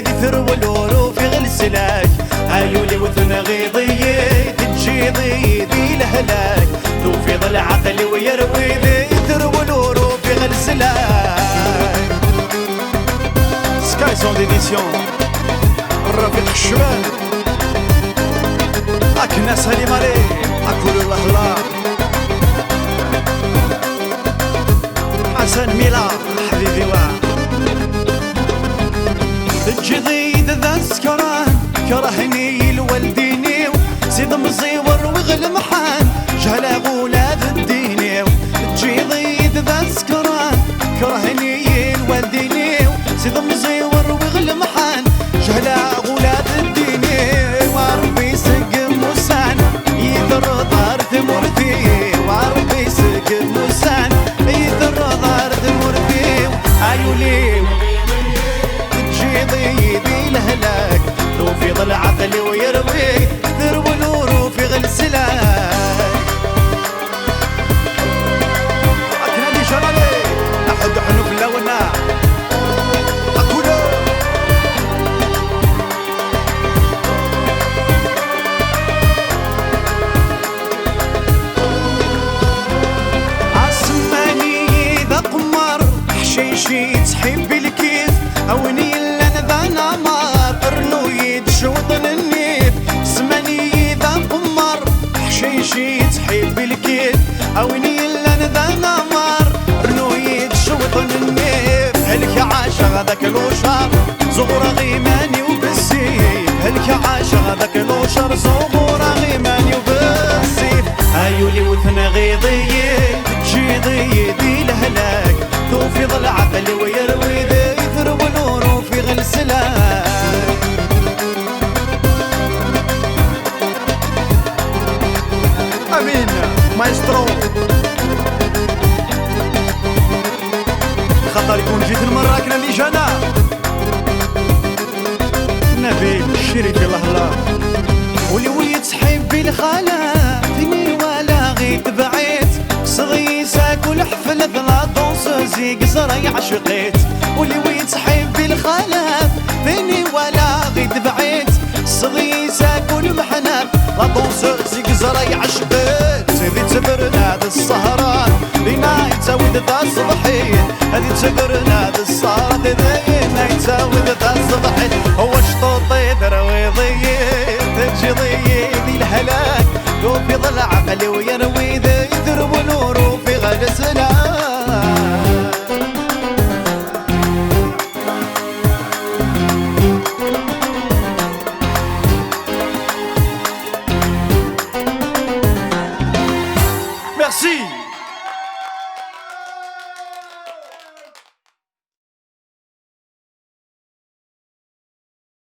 دي ثرو الورو في غلسلاك هايولي وثن غيضي تجي ضيدي لهلاك توفيض العقل ويروي ذي ثرو الورو في غلسلاك سكاي سون ديديسيون الرفيق الشمال هاك الناس هلي مالي اكل الله الله حسن ميلا حبيبي واه تجي ضيد ذا سكران كرهني الوالديني سيد مزيور وغلمحان جهلا غولاد الديني تجي ضيد ذا سكران كرهني الوالديني سيد مزيور وغلمحان جهلا غولاد الديني وربي سق موسان يذر دار ثمرتي وربي سق موسان يذر دار ثمرتي عيولي تجي ضيدي لهلاك توفيض العقل ويروي ثرو الورو في غلسلاك أكنادي شرالي أحد حنوف اللونا أكولو عسماني ذا قمر حشيشي تحب الكيف أوني لنا ذا نمر أرنو يتشوط للنيف سماني ذا قمر حشيشي تحب الكيف أوني لنا ذا نمر أرنو يتشوط للنيف هلك عاشق ذاك الوشر زغور غيماني وبالسيف هلك عاشق ذاك الوشر زغور غيماني وبالسيف هايولي وثنا غيضي تجي ضيدي لهلاك توفيض العقل ويروي ذي ثرو الورو في غلسلاك امين مايسترو خطر يكون جيت المرة كنا اللي جانا نبيل الشريف الله الله ولي ويتحب الخالة فيني ولا غيت بعيت صغي ساكل حفلة لا دونسوزي قصري عشقيت ولي ويتحب الخالة فيني ولا غيت بعيت صغي ساكل محنات لا دونسوزي قصري عشقيت سيدي تبرنا هذا السهران لينا يتزود ذا الصبحين هذي تبرنا هذا السهران لينا يتزود ذا الصبحين هو شطوطي درويضي تجي ضيدي الهلاك يوفيض العقل ويروي ذي ثرو الورو في غلسلاك Merci.